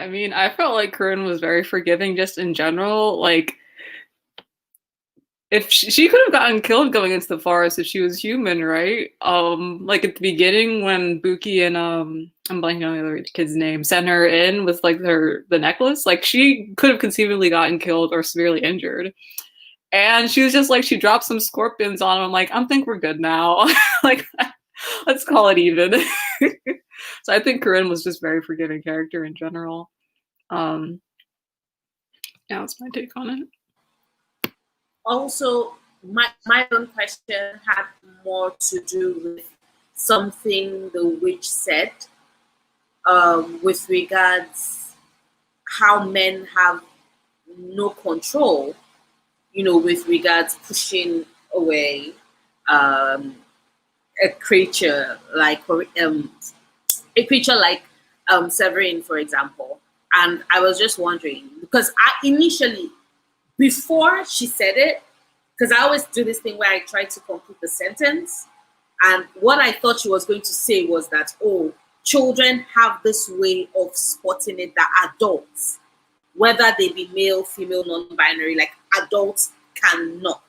I mean, I felt like Corinne was very forgiving just in general. Like, if she could have gotten killed going into the forest if she was human, right? Like at the beginning when Buki and I'm blanking on the other kid's name, sent her in with like the necklace, like she could have conceivably gotten killed or severely injured. And she was just like, she dropped some scorpions on him. I'm like, I think we're good now. Like, let's call it even. So I think Corinne was just very forgiving character in general. Yeah, that's my take on it. Also, my own question had more to do with something the witch said, with regards how men have no control, with regards pushing away a creature like Severin, for example. And I was just wondering, because I initially, before she said it, because I always do this thing where I try to complete the sentence, and what I thought she was going to say was that, oh, children have this way of spotting it that adults, whether they be male, female, non-binary, like adults cannot,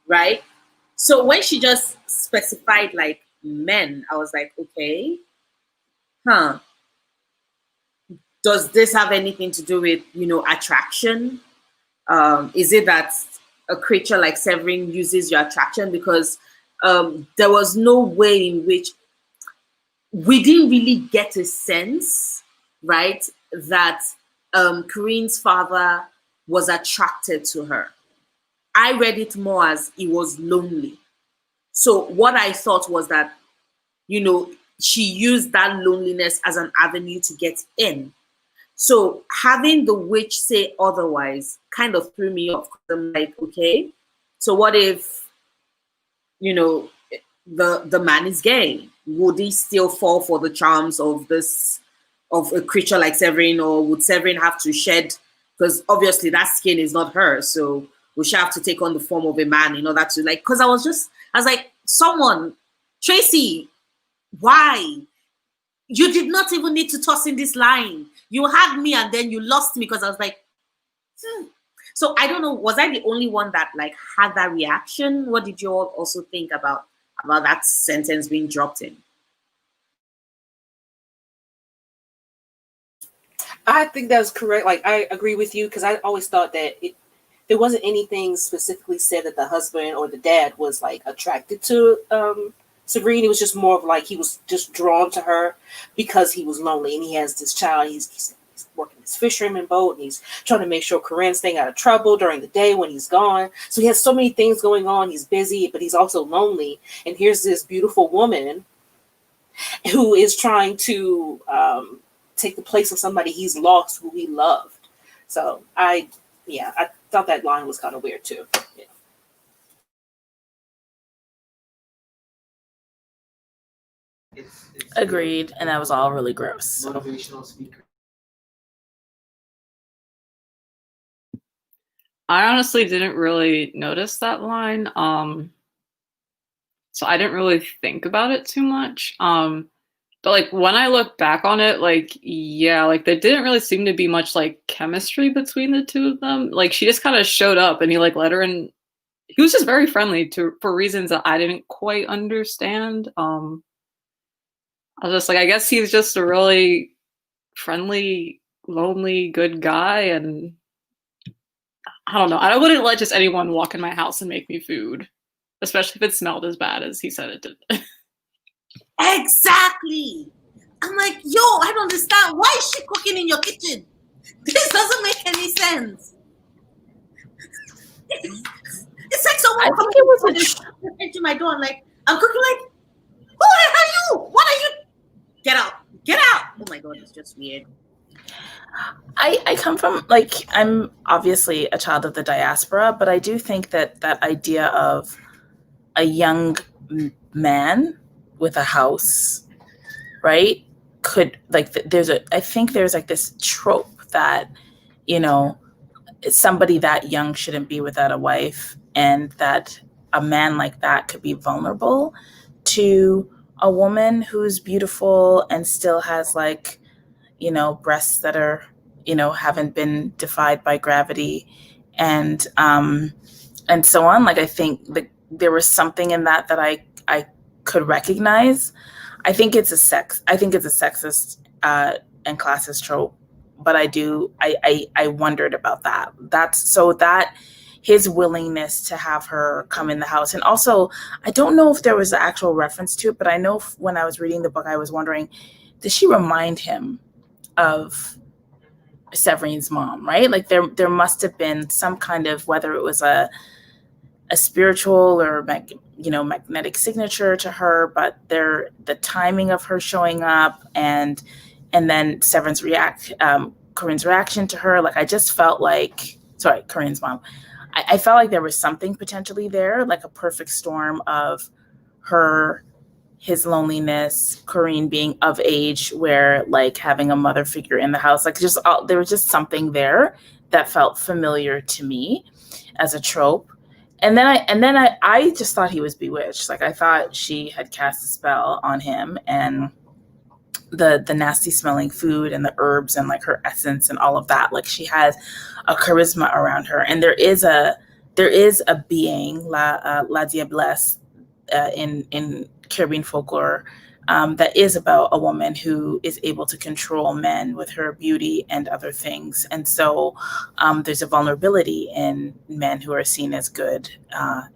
right? So when she just specified like men, I was like, okay, does this have anything to do with, attraction? Is it that a creature like Severin uses your attraction? Because there was no way in which we didn't really get a sense, right, that Corinne's father was attracted to her. I read it more as he was lonely. So what I thought was that, she used that loneliness as an avenue to get in. So having the witch say otherwise kind of threw me off. I'm like, okay, so what if you know, the man is gay? Would he still fall for the charms of a creature like Severin, or would Severin have to shed, because obviously that skin is not her, so would she have to take on the form of a man in order to, like, because I was like, Tracey, why? You did not even need to toss in this line. You had me and then you lost me, because I was like, So I don't know, was I the only one that like had that reaction? What did you all also think about that sentence being dropped in? I think that's correct. Like, I agree with you, because I always thought that there wasn't anything specifically said that the husband or the dad was like attracted to Sabrina. It was just more of like he was just drawn to her because he was lonely and he has this child. He's working his fisherman boat and he's trying to make sure Corinne's staying out of trouble during the day when he's gone. So he has so many things going on. He's busy, but he's also lonely. And here's this beautiful woman who is trying to take the place of somebody he's lost who he loved. So I thought that line was kind of weird too. Yeah. Agreed, and that was all really gross. Motivational speaker. I honestly didn't really notice that line. So I didn't really think about it too much. But like when I look back on it, like, yeah, like there didn't really seem to be much like chemistry between the two of them. Like she just kind of showed up and he like let her in. He was just very friendly for reasons that I didn't quite understand. I was just like, I guess he's just a really friendly, lonely, good guy, and I don't know. I wouldn't let just anyone walk in my house and make me food, especially if it smelled as bad as he said it did. Exactly. I'm like, yo, I don't understand. Why is she cooking in your kitchen? This doesn't make any sense. It's like someone I think it was to my door. I'm like, I'm cooking. Like, who are you? What are you? Get out! Get out! Oh my god, it's just weird. I come from, like, I'm obviously a child of the diaspora, but I do think that that idea of a young man with a house, right, could, like, I think there's like this trope that, you know, somebody that young shouldn't be without a wife, and that a man like that could be vulnerable to a woman who's beautiful and still has, like, you know, breasts that are, you know, haven't been defied by gravity, and so on. Like, I think that there was something in that I could recognize. I think it's a sexist and classist trope, but I wondered about that. That his willingness to have her come in the house. And also, I don't know if there was an actual reference to it, but I know when I was reading the book, I was wondering, did she remind him of Severine's mom, right? Like there must have been some kind of, whether it was a spiritual or magnetic signature to her, but the timing of her showing up and then Corinne's reaction to her, like I just felt like, sorry, Corinne's mom, I felt like there was something potentially there, like a perfect storm of his loneliness, Corinne being of age, where like having a mother figure in the house, like there was just something there that felt familiar to me as a trope. And then I just thought he was bewitched. Like I thought she had cast a spell on him, and the nasty smelling food and the herbs and like her essence and all of that. Like she has a charisma around her, and there is a being, La Diablesse, in Caribbean folklore, that is about a woman who is able to control men with her beauty and other things. And so there's a vulnerability in men who are seen as good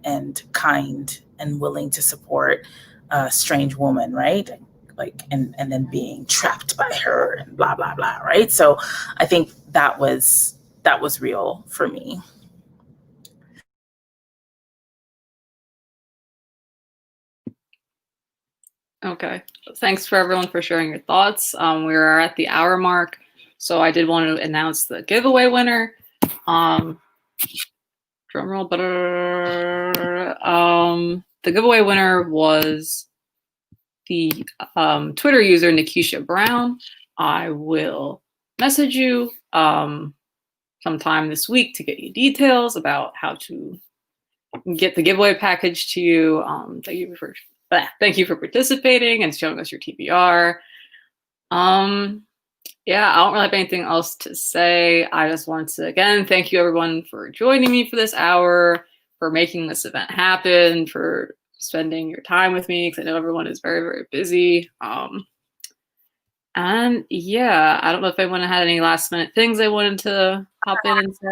and kind and willing to support a strange woman, right? Like, and then being trapped by her and blah, blah, blah, right? So I think that was real for me. Okay. Thanks for everyone for sharing your thoughts. We are at the hour mark, so I did want to announce the giveaway winner. Drum roll. the giveaway winner was the Twitter user Nikisha Brown. I will message you sometime this week to get you details about how to get the giveaway package to you. Thank you for participating and showing us your TBR. Yeah, I don't really have anything else to say. I just want to, again, thank you everyone for joining me for this hour, for making this event happen, for spending your time with me, because I know everyone is very, very busy. And yeah, I don't know if anyone had any last minute things they wanted to hop in and say.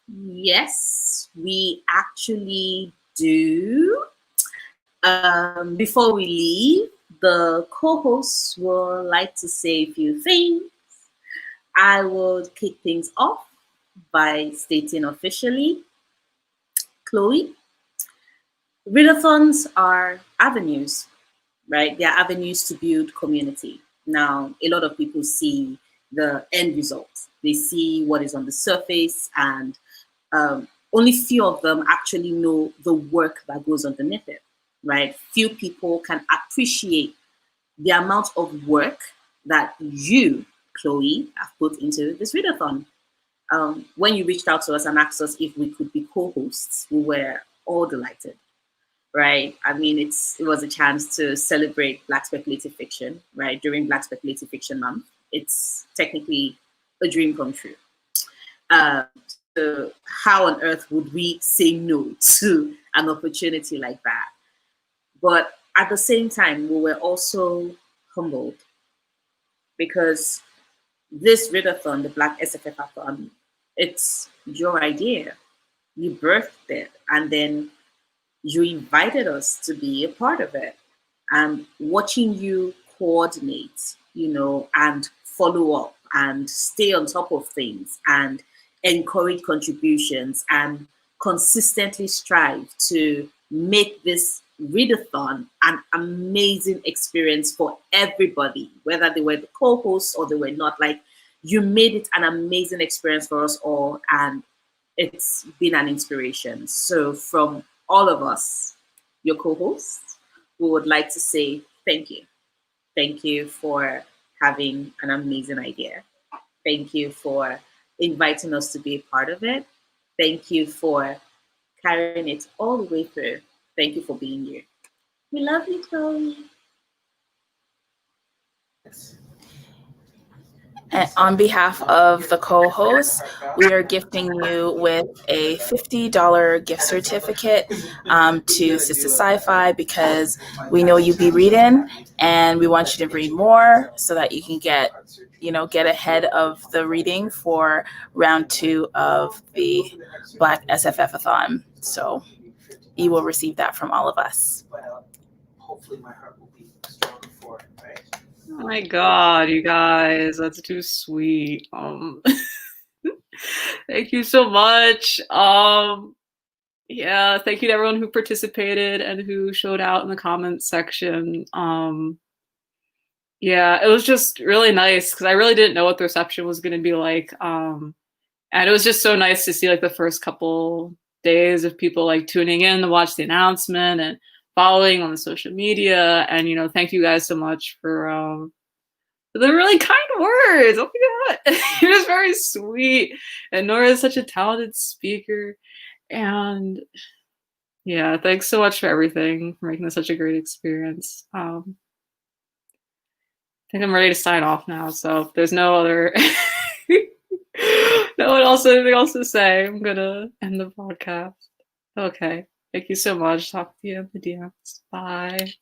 Yes, we actually do. Before we leave, the co-hosts will like to say a few things. I will kick things off by stating officially, Chloe, readathons are avenues, right? They're avenues to build community. Now, a lot of people see the end result. They see what is on the surface, and only few of them actually know the work that goes underneath it, right? Few people can appreciate the amount of work that you, Chloe, have put into this readathon. When you reached out to us and asked us if we could be co-hosts, we were all delighted, right? I mean, it was a chance to celebrate Black speculative fiction, right? During Black speculative fiction month. It's technically a dream come true. So how on earth would we say no to an opportunity like that? But at the same time, we were also humbled because this readathon, the Black SFF-athon, it's your idea. You birthed it, and then you invited us to be a part of it. And watching you coordinate, and follow up and stay on top of things and encourage contributions and consistently strive to make this readathon an amazing experience for everybody, whether they were the co-hosts or they were not. Like, you made it an amazing experience for us all, and it's been an inspiration. So from all of us, your co-hosts, we would like to say thank you. Thank you for having an amazing idea. Thank you for inviting us to be a part of it. Thank you for carrying it all the way through. Thank you for being here. We love you, Chloe. And on behalf of the co-hosts, we are gifting you with a $50 gift certificate to Sister Sci-Fi, because we know you be reading and we want you to read more so that you can get ahead of the reading for round 2 of the Black SFF-a-thon. So you will receive that from all of us. Hopefully my heart will be stronger for it, right? Oh my God, you guys, that's too sweet. Thank you so much. Yeah, thank you to everyone who participated and who showed out in the comments section. Yeah, it was just really nice because I really didn't know what the reception was going to be like. And it was just so nice to see like the first couple days of people like tuning in to watch the announcement and following on the social media. And thank you guys so much for the really kind words. Oh my God, you're just very sweet. And Nora is such a talented speaker. And yeah, thanks so much for everything, for making this such a great experience. I think I'm ready to sign off now. So if there's no other, no one else, anything else to say, I'm gonna end the podcast. Okay. Thank you so much. Talk to you in the DMs. Bye.